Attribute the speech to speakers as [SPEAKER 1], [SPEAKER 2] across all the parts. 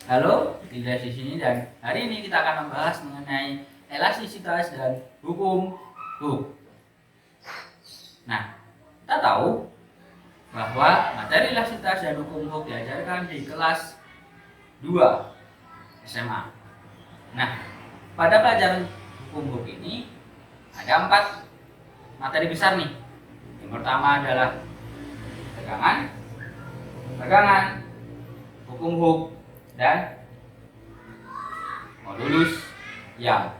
[SPEAKER 1] Halo, Indra di sini dan hari ini kita akan membahas mengenai elastisitas dan hukum Hooke. Nah, kita tahu bahwa materi elastisitas dan hukum Hooke diajarkan di kelas 2 SMA. Nah, pada pelajaran hukum Hooke ini ada 4 materi besar nih. Yang pertama adalah tegangan, hukum Hooke, dan modulus Young.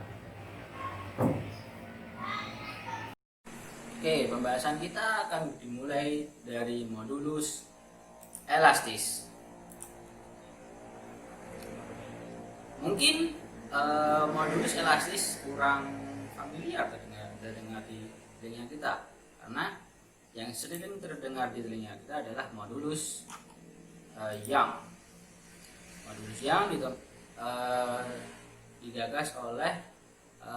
[SPEAKER 1] Oke, pembahasan kita akan dimulai dari modulus elastis. Mungkin modulus elastis kurang familiar terdengar di telinga kita, karena yang sering terdengar di telinga kita adalah modulus Young. Modulus Young digagas oleh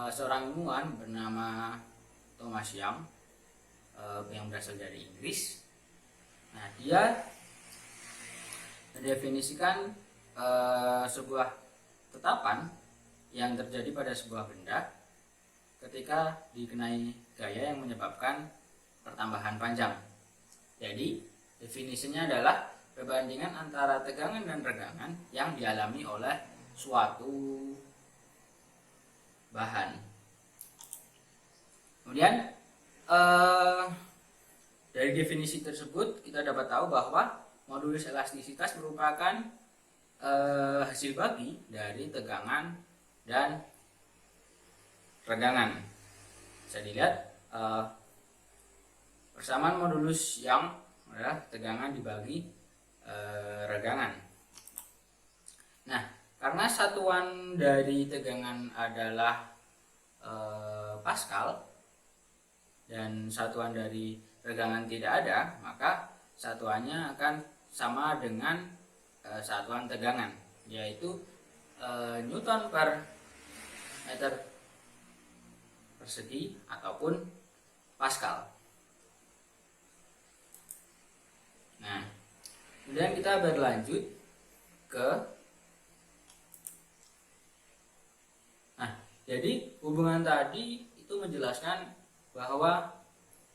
[SPEAKER 1] seorang ilmuwan bernama Thomas Young yang berasal dari Inggris. Nah, dia mendefinisikan sebuah tetapan yang terjadi pada sebuah benda ketika dikenai gaya yang menyebabkan pertambahan panjang. Jadi, definisinya adalah perbandingan antara tegangan dan regangan yang dialami oleh suatu bahan. Kemudian dari definisi tersebut kita dapat tahu bahwa modulus elastisitas merupakan hasil bagi dari tegangan dan regangan. Bisa dilihat persamaan modulus Young adalah tegangan dibagi regangan. Nah, karena satuan dari tegangan adalah Pascal dan satuan dari regangan tidak ada, maka satuannya akan sama dengan satuan tegangan, yaitu Newton per meter persegi ataupun Pascal. Nah, kemudian kita berlanjut ke jadi hubungan tadi itu menjelaskan bahwa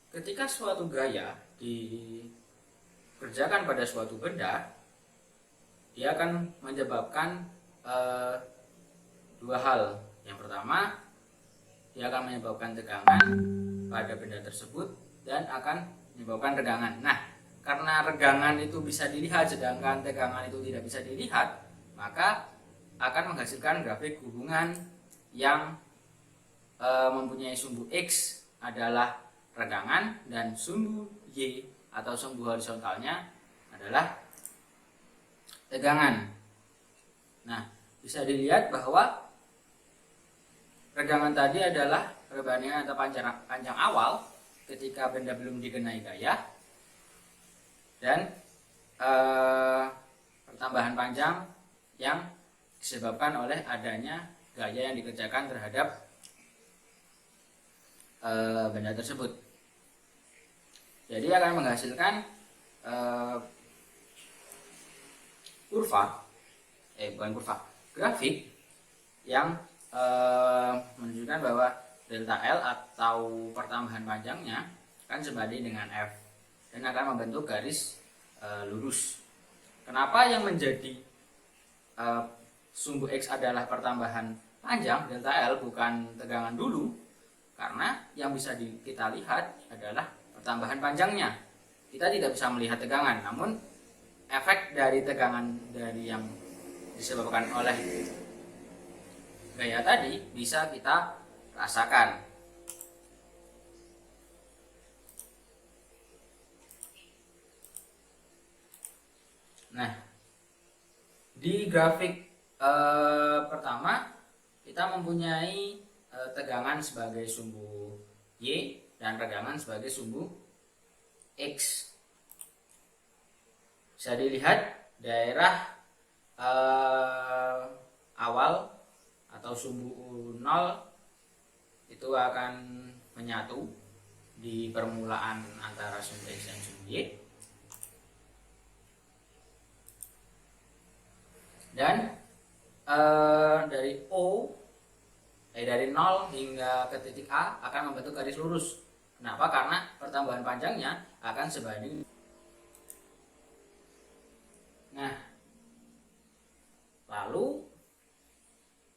[SPEAKER 1] ketika suatu gaya dikerjakan pada suatu benda, dia akan menyebabkan dua hal. Yang pertama, dia akan menyebabkan tegangan pada benda tersebut dan akan menyebabkan regangan. Nah, karena regangan itu bisa dilihat sedangkan tegangan itu tidak bisa dilihat, maka akan menghasilkan grafik hubungan yang mempunyai sumbu X adalah regangan dan sumbu Y atau sumbu horizontalnya adalah tegangan. Nah, bisa dilihat bahwa regangan tadi adalah perbandingan antara panjang awal ketika benda belum dikenai gaya dan pertambahan panjang yang disebabkan oleh adanya gaya yang dikerjakan terhadap benda tersebut. Jadi akan menghasilkan grafik yang menunjukkan bahwa delta L atau pertambahan panjangnya akan sebanding dengan F dan akan membentuk garis lurus. Kenapa yang menjadi sumbu X adalah pertambahan panjang delta L bukan tegangan dulu? Karena yang bisa kita lihat adalah pertambahan panjangnya. Kita tidak bisa melihat tegangan, namun efek dari tegangan dari yang disebabkan oleh gaya tadi bisa kita rasakan. Nah, di grafik pertama kita mempunyai tegangan sebagai sumbu Y dan regangan sebagai sumbu X. Bisa dilihat daerah awal atau sumbu 0 itu akan menyatu di permulaan antara sumbu X dan sumbu Y. Dan dari dari 0 hingga ke titik A akan membentuk garis lurus. Kenapa? Karena pertambahan panjangnya akan sebanding. Nah, lalu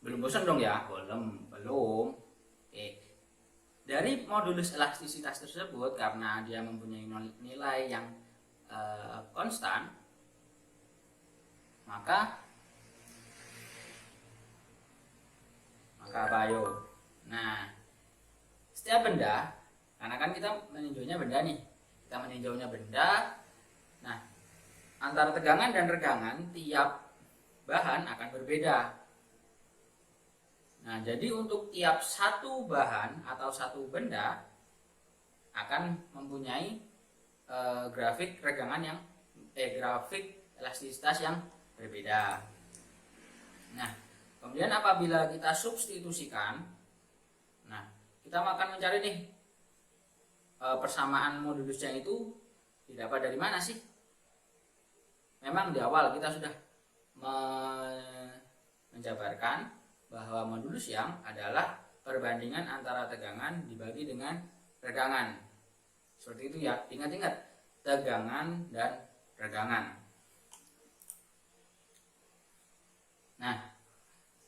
[SPEAKER 1] belum bosan dong ya? Belum. Oke. Dari modulus elastisitas tersebut, karena dia mempunyai nilai yang konstan, maka apa ayo? Nah, setiap benda, karena kan kita meninjaunya benda nih, nah antara tegangan dan regangan tiap bahan akan berbeda. Nah, jadi untuk tiap satu bahan atau satu benda akan mempunyai grafik regangan yang grafik elastisitas yang berbeda. Nah, kemudian apabila kita substitusikan, nah kita akan mencari nih persamaan modulusnya itu didapat dari mana sih? Memang di awal kita sudah menjabarkan bahwa modulus yang adalah perbandingan antara tegangan dibagi dengan regangan. Seperti itu ya, ingat-ingat, tegangan dan regangan. Nah,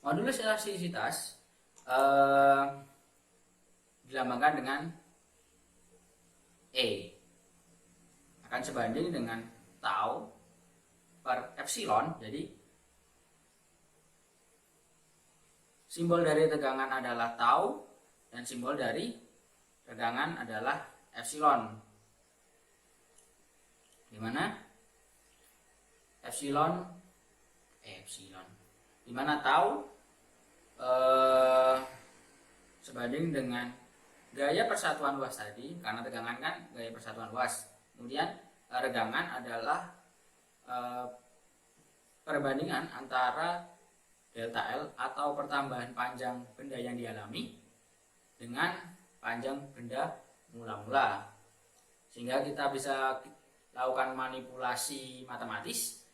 [SPEAKER 1] modulus elastisitas dilambangkan dengan E, akan sebanding dengan tau per epsilon. Jadi simbol dari tegangan adalah tau dan simbol dari regangan adalah epsilon. Dimana dimana tau sebanding dengan gaya persatuan luas tadi, karena tegangan kan gaya persatuan luas. Kemudian regangan adalah perbandingan antara delta L atau pertambahan panjang benda yang dialami dengan panjang benda mula-mula, sehingga kita bisa lakukan manipulasi matematis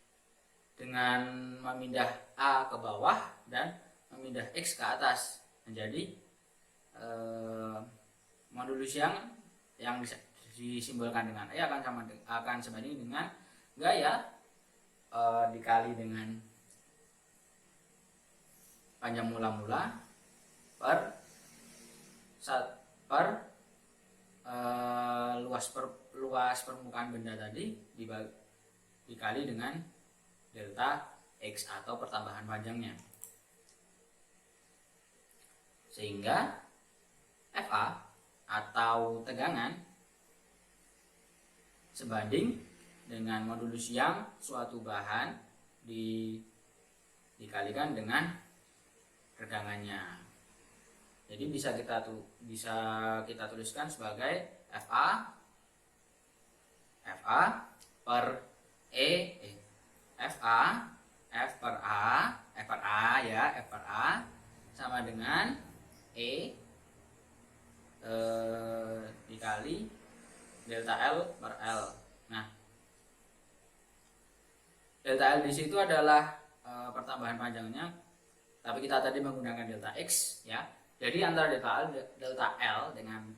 [SPEAKER 1] dengan memindah A ke bawah dan memindah X ke atas menjadi modulus yang disimbolkan dengan E akan sebanding dengan gaya dikali dengan panjang mula-mula per luas permukaan benda tadi dikali dengan delta X atau pertambahan panjangnya, sehingga FA atau tegangan sebanding dengan modulus yang suatu bahan dikalikan dengan regangannya. Jadi bisa kita tuliskan sebagai FA per F per A sama dengan E dikali delta L per L. Nah, delta L di situ adalah pertambahan panjangnya, tapi kita tadi menggunakan delta X ya. Jadi antara delta L dengan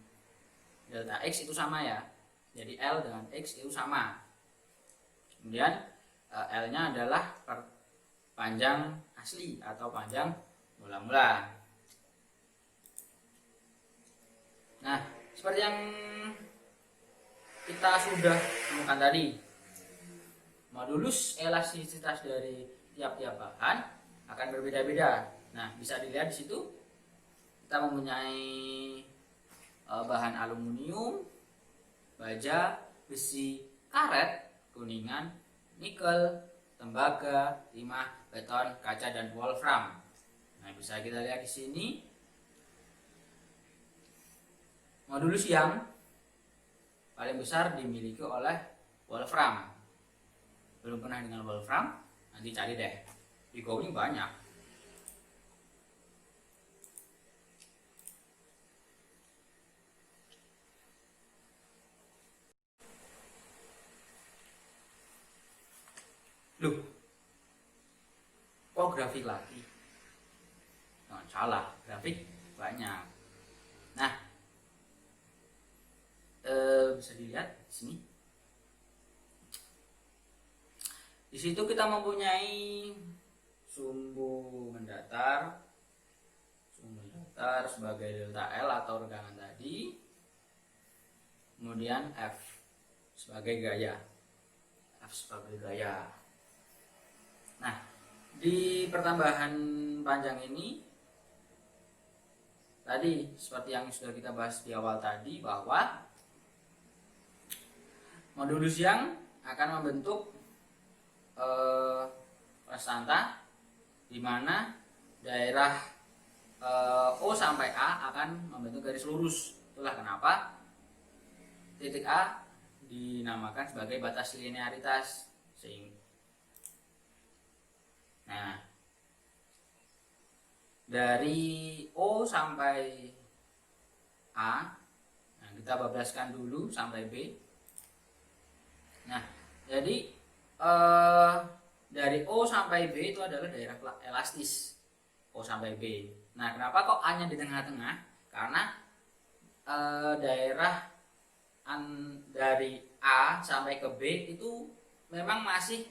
[SPEAKER 1] delta X itu sama ya. Jadi L dengan X itu sama. Kemudian L-nya adalah panjang asli atau panjang mula-mula. Nah, seperti yang kita sudah temukan tadi, modulus elastisitas dari tiap-tiap bahan akan berbeda-beda. Nah, bisa dilihat di situ kita mempunyai bahan aluminium, baja, besi, karet, kuningan, nikel, tembaga, timah, beton, kaca, dan wolfram. Nah, bisa kita lihat di sini modulus yang paling besar dimiliki oleh wolfram. Belum pernah dengan wolfram? Nanti cari deh, di Go ini banyak. Loh, kok grafik lagi? salah, grafik banyak. Nah, bisa dilihat di sini. Di situ kita mempunyai sumbu mendatar sebagai delta L atau regangan tadi, kemudian F sebagai gaya. Nah, di pertambahan panjang ini tadi seperti yang sudah kita bahas di awal tadi, bahwa modulus yang akan membentuk konstanta di mana daerah O sampai A akan membentuk garis lurus. Itulah kenapa titik A dinamakan sebagai batas linearitas. Nah, dari O sampai A, nah kita bablaskan dulu sampai B. Nah, jadi dari O sampai B itu adalah daerah elastis, O sampai B. Nah, kenapa kok A nya di tengah-tengah? Karena daerah dari A sampai ke B itu memang masih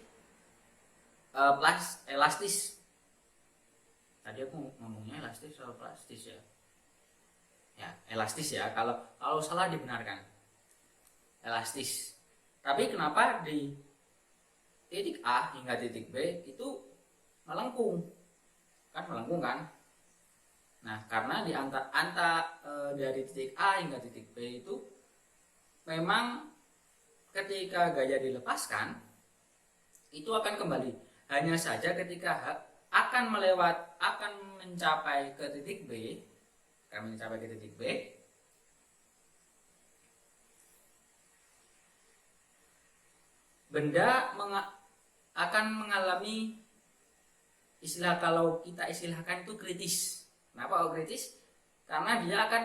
[SPEAKER 1] elastis. Tadi aku ngomongnya elastis atau plastis ya? Ya, elastis ya. Kalau salah dibenarkan. Elastis. Tapi kenapa di titik A hingga titik B itu melengkung? Kan melengkung kan? Nah, karena di dari titik A hingga titik B itu memang ketika gaya dilepaskan itu akan kembali. Hanya saja ketika akan mencapai ke titik B, benda akan mengalami kalau kita istilahkan itu kritis. Kenapa kok kritis? Karena dia akan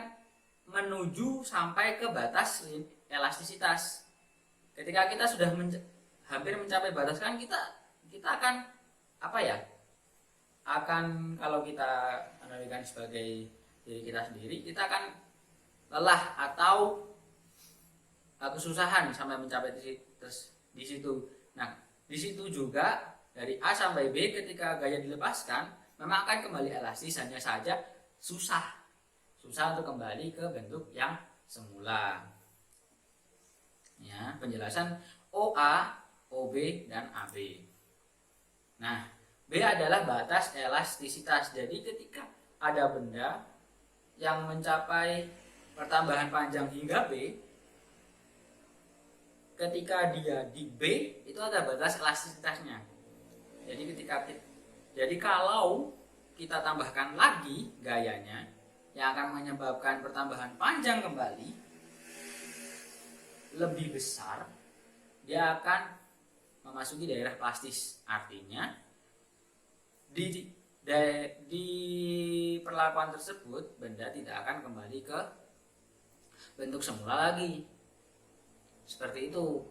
[SPEAKER 1] menuju sampai ke batas elastisitas. Ketika kita sudah hampir mencapai batas, kan kita akan kalau kita analogikan sebagai diri kita sendiri, kita akan lelah atau kesusahan sampai mencapai di situ. Nah, di situ juga dari A sampai B ketika gaya dilepaskan memang akan kembali elastis, hanya saja susah untuk kembali ke bentuk yang semula. Ya, penjelasan OA, OB dan AB. Nah, B adalah batas elastisitas. Jadi ketika ada benda yang mencapai pertambahan panjang hingga B, ketika dia di B itu ada batas elastisitasnya. Jadi kalau kita tambahkan lagi gayanya yang akan menyebabkan pertambahan panjang kembali lebih besar, dia akan memasuki daerah plastis. Artinya di perlakuan tersebut benda tidak akan kembali ke bentuk semula lagi. Seperti itu.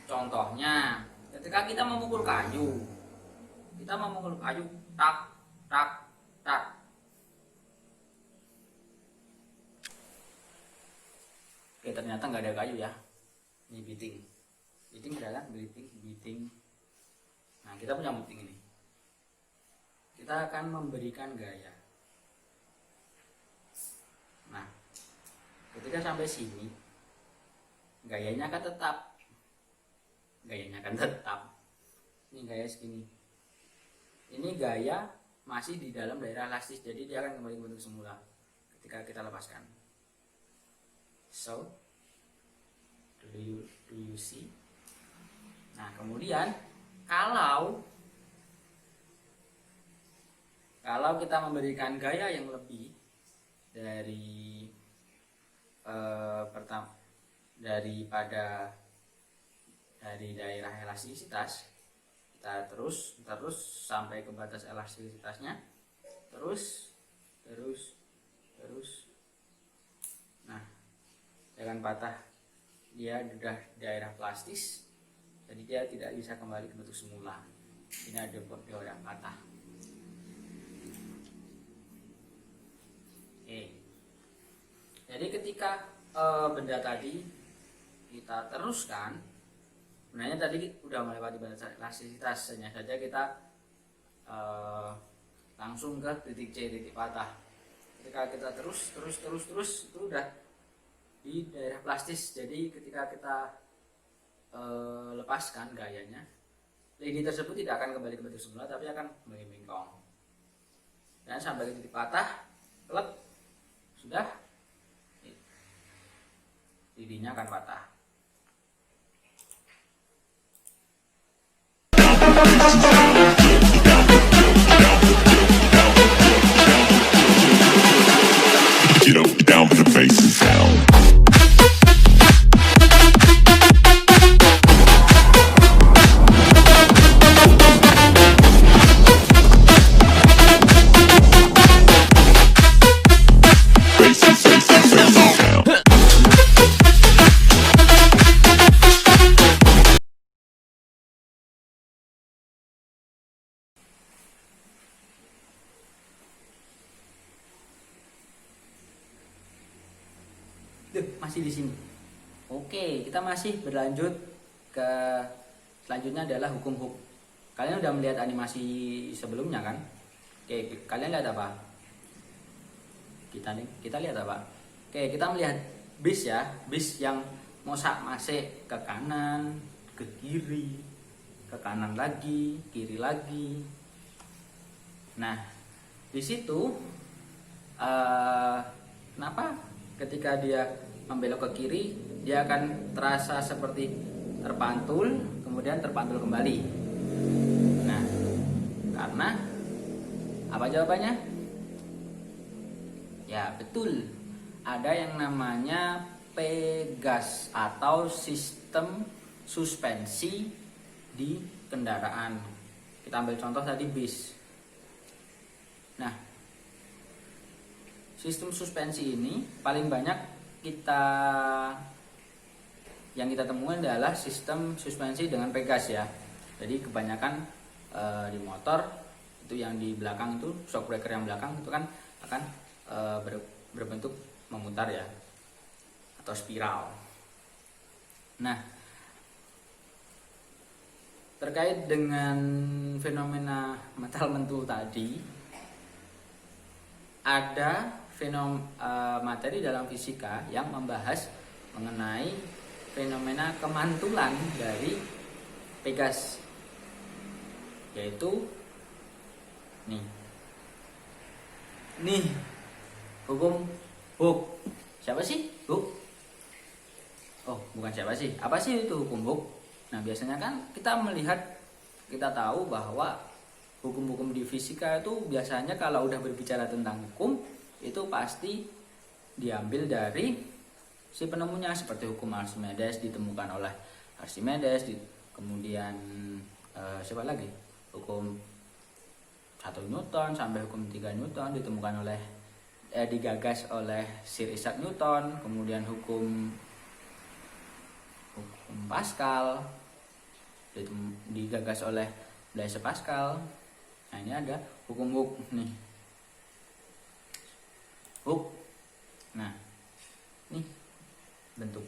[SPEAKER 1] Contohnya, ketika kita memukul kayu, tak tak tak. Oke, ternyata nggak ada kayu ya. Ini biting ada kan? Biting. Nah, kita punya biting ini. Kita akan memberikan gaya. Nah, ketika sampai sini, gayanya akan tetap. Ini gaya segini. Ini gaya masih di dalam daerah elastis, jadi dia akan kembali ke bentuk semula ketika kita lepaskan. So, do you see? Nah, kemudian kalau kita memberikan gaya yang lebih dari dari daerah elastisitas, kita terus sampai ke batas elastisitasnya, terus. Nah, jangan patah, dia sudah daerah plastis, jadi dia tidak bisa kembali ke bentuk semula. Ini ada daerah patah. Oke. Jadi ketika benda tadi kita teruskan, sebenarnya tadi udah melewati batas elastisitas, hanya saja kita langsung ke titik C, titik patah. Ketika kita terus itu udah di daerah plastis. Jadi ketika kita lepaskan gayanya, lidi tersebut tidak akan kembali ke bentuk semula, tapi akan membengkong dan sampai ke titik patah, klep, sudah lidinya akan patah.
[SPEAKER 2] Get up, down, put the faces down.
[SPEAKER 1] Masih di sini. Oke, kita masih berlanjut ke selanjutnya adalah hukum Hooke. Kalian udah melihat animasi sebelumnya kan? Oke, kalian lihat apa? Kita lihat apa? Oke, kita melihat bis ya, bis yang mosak-masik ke kanan, ke kiri, ke kanan lagi, kiri lagi. Nah, di situ kenapa ketika dia membelok ke kiri dia akan terasa seperti terpantul, kemudian terpantul kembali? Nah, karena apa jawabannya? Ya betul, ada yang namanya pegas atau sistem suspensi di kendaraan. Kita ambil contoh tadi bis. Nah, sistem suspensi ini paling banyak yang kita temukan adalah sistem suspensi dengan pegas ya. Jadi kebanyakan di motor itu yang di belakang itu, shock breaker yang belakang itu kan akan berbentuk memutar ya, atau spiral. Nah, terkait dengan fenomena mental mentul tadi, ada materi dalam fisika yang membahas mengenai fenomena kemantulan dari pegas, yaitu nih hukum Hooke. Siapa sih Hooke? Oh, bukan siapa sih, apa sih itu hukum Hooke? Nah, biasanya kan kita tahu bahwa hukum-hukum di fisika itu biasanya kalau udah berbicara tentang hukum itu pasti diambil dari si penemunya, seperti hukum Archimedes ditemukan oleh Archimedes, kemudian siapa lagi? Hukum 1 Newton sampai hukum 3 Newton ditemukan digagas oleh Sir Isaac Newton, kemudian hukum Pascal digagas oleh Blaise Pascal. Nah, ini ada hukum Hooke nih. Hooke. Nah, ini bentuk.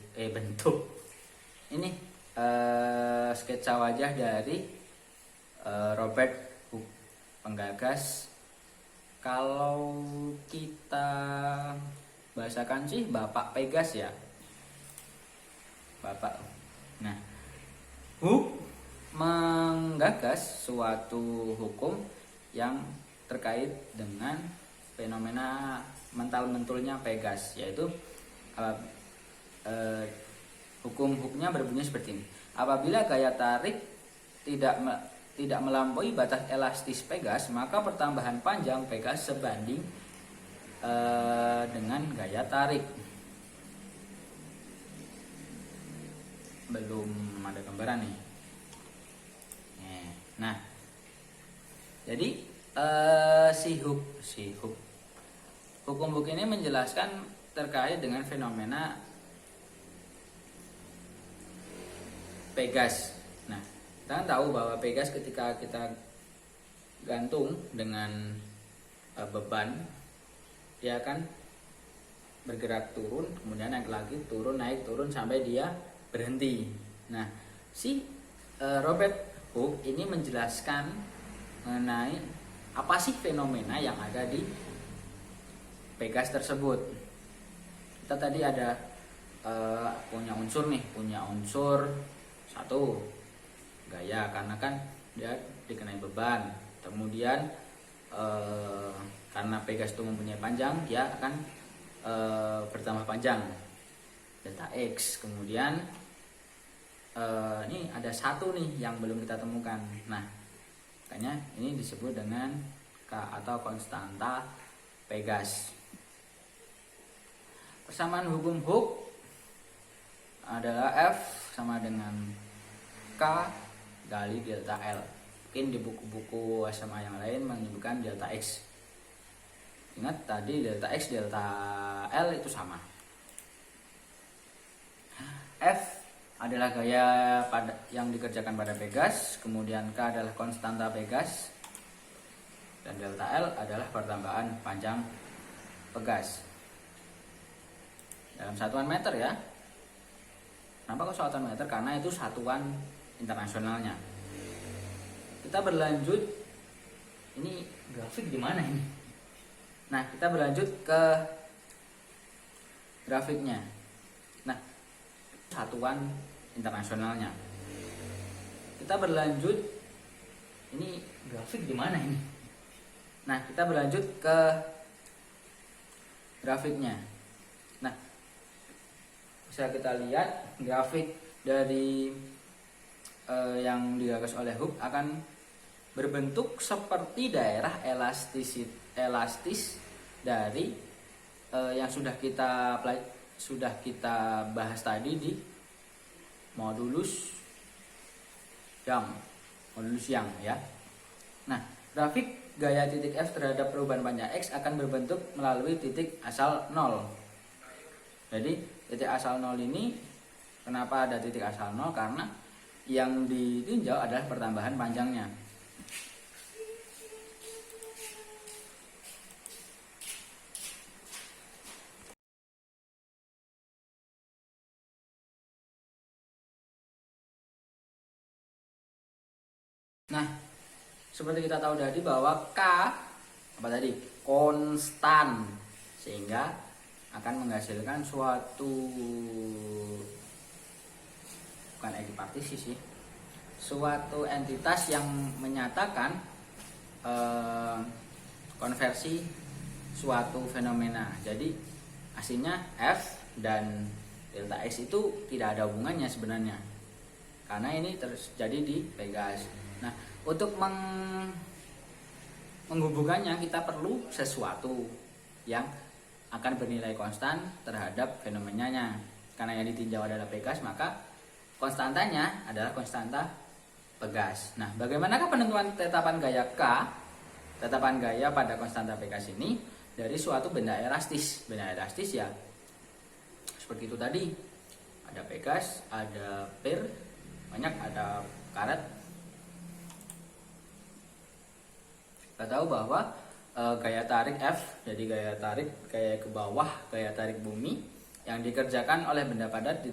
[SPEAKER 1] Ini sketsa wajah dari Robert Hooke, penggagas. Kalau kita bahasakan sih Bapak Pegas ya. Bapak. Nah, Hooke menggagas suatu hukum yang terkait dengan fenomena mental-mentulnya pegas, yaitu hukum Hooke-nya berbunyi seperti ini. Apabila gaya tarik tidak melampaui batas elastis pegas, maka pertambahan panjang pegas sebanding dengan gaya tarik. Belum ada gambaran nih. Nah, jadi hukum Hooke ini menjelaskan terkait dengan fenomena pegas. Nah, kita kan tahu bahwa pegas ketika kita gantung dengan beban, dia akan bergerak turun, kemudian naik lagi, turun, naik, turun sampai dia berhenti. Nah, si Robert Hooke ini menjelaskan mengenai apa sih fenomena yang ada di Pegas tersebut. Kita tadi ada punya unsur satu, gaya, karena kan dia dikenai beban. Kemudian karena Pegas itu mempunyai panjang, dia akan bertambah panjang, delta X. Kemudian ini ada satu nih yang belum kita temukan. Nah, makanya ini disebut dengan K atau konstanta Pegas. Persamaan hukum Hooke adalah F sama dengan K kali delta L. Mungkin di buku-buku SMA yang lain menyebutkan delta X. Ingat tadi delta X, delta L itu sama. F adalah gaya yang dikerjakan pada Pegas, kemudian K adalah konstanta Pegas, dan delta L adalah pertambahan panjang Pegas. Dalam satuan meter ya. Kenapa kok satuan meter? Karena itu satuan internasionalnya. Kita berlanjut, ini grafik di mana ini? Nah, kita berlanjut ke grafiknya. Nah, satuan internasionalnya. Kita berlanjut, ini grafik di mana ini? Nah, kita berlanjut ke grafiknya. Nah, bisa kita lihat grafik dari yang digagas oleh Hooke akan berbentuk seperti daerah elastis dari yang sudah kita bahas tadi di modulus Young ya. Nah, grafik gaya titik F terhadap perubahan panjang X akan berbentuk melalui titik asal 0. Jadi titik asal 0 ini, kenapa ada titik asal 0? Karena yang ditinjau adalah pertambahan panjangnya. Nah, seperti kita tahu tadi bahwa K konstan, sehingga akan menghasilkan suatu, bukan ekipartisi sih, suatu entitas yang menyatakan konversi suatu fenomena. Jadi aslinya F dan delta X itu tidak ada hubungannya sebenarnya, karena ini terjadi di Pegas. Nah, untuk menghubungkannya kita perlu sesuatu yang akan bernilai konstan terhadap fenomenanya. Karena yang ditinjau adalah Pegas, maka konstantanya adalah konstanta Pegas. Nah, bagaimanakah penentuan tetapan gaya K? Tetapan gaya pada konstanta Pegas ini dari suatu benda elastis. Benda elastis ya seperti itu tadi. Ada Pegas, ada pir, banyak, ada karet. Kita tahu bahwa gaya tarik F, jadi gaya ke bawah, gaya tarik bumi yang dikerjakan oleh benda padat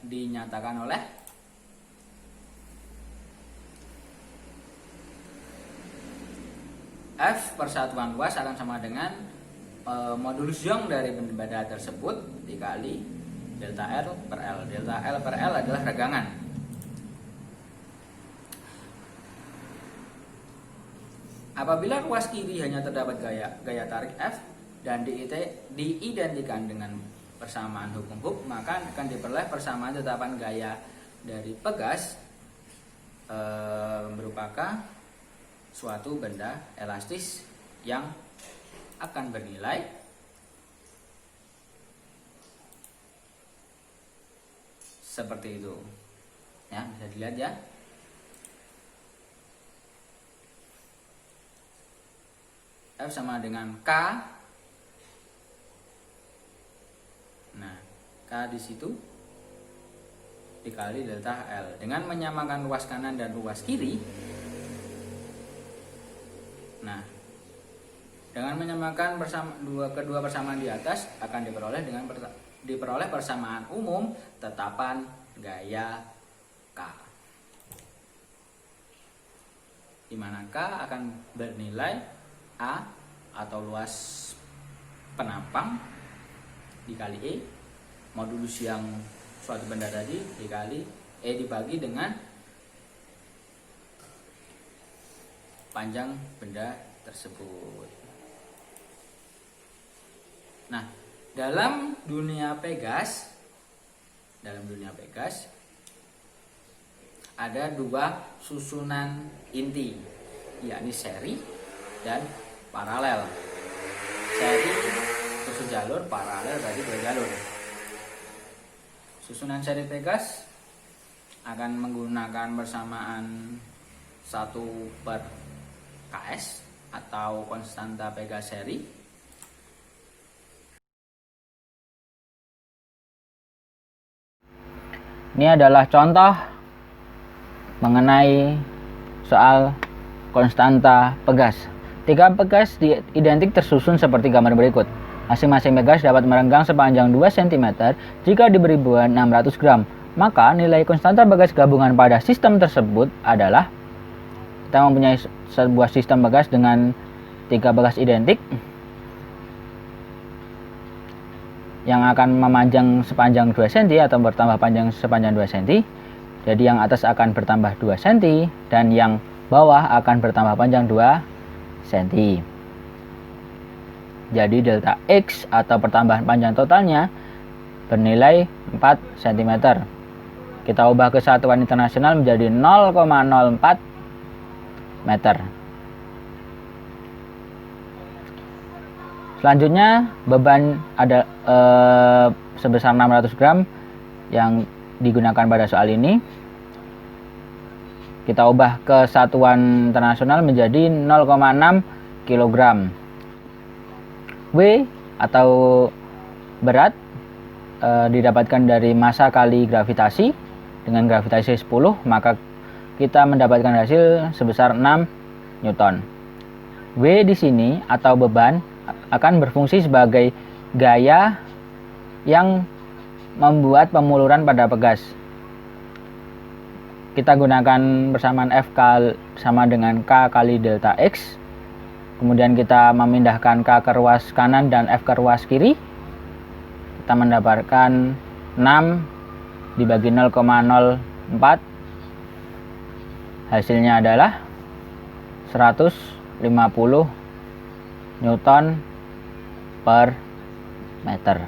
[SPEAKER 1] dinyatakan oleh F persatuan luas akan sama dengan modulus Young dari benda tersebut dikali delta L per L. Delta L per L adalah regangan. Apabila ruas kiri hanya terdapat gaya tarik F dan diidentikan dengan persamaan hukum Hooke, maka akan diperoleh persamaan tetapan gaya dari Pegas merupakan suatu benda elastis yang akan bernilai seperti itu. Ya, bisa dilihat ya. F sama dengan K. Nah, K di situ dikali delta L. Dengan menyamakan ruas kanan dan ruas kiri, nah Dengan menyamakan kedua persamaan di atas akan diperoleh persamaan umum tetapan gaya K, di mana K akan bernilai A atau luas penampang dikali E, modulus yang suatu benda tadi dikali E dibagi dengan panjang benda tersebut. Nah, dalam dunia Pegas ada dua susunan inti, yakni seri dan paralel. Seri satu jalur, paralel berarti dua jalur. Susunan seri Pegas akan menggunakan persamaan 1/Ks atau konstanta Pegas seri. Ini adalah contoh mengenai soal konstanta Pegas. Tiga Pegas identik tersusun seperti gambar berikut. Masing-masing Pegas dapat merenggang sepanjang 2 cm jika diberi beban 600 gram. Maka nilai konstanta Pegas gabungan pada sistem tersebut adalah, kita mempunyai sebuah sistem Pegas dengan 3 Pegas identik yang akan memanjang sepanjang 2 cm atau bertambah panjang sepanjang 2 cm. Jadi yang atas akan bertambah 2 cm dan yang bawah akan bertambah panjang 2 cm. Jadi delta X atau pertambahan panjang totalnya bernilai 4 cm. Kita ubah ke satuan internasional menjadi 0,04 meter. Selanjutnya beban ada sebesar 600 gram yang digunakan pada soal ini. Kita ubah ke satuan internasional menjadi 0,6 kg. W atau berat didapatkan dari massa kali gravitasi. Dengan gravitasi 10, maka kita mendapatkan hasil sebesar 6 Newton. W di sini atau beban akan berfungsi sebagai gaya yang membuat pemuluran pada Pegas. Kita gunakan persamaan F sama dengan K kali delta X. Kemudian kita memindahkan K ke ruas kanan dan F ke ruas kiri. Kita mendapatkan 6 dibagi 0,04. Hasilnya adalah 150 Newton per meter.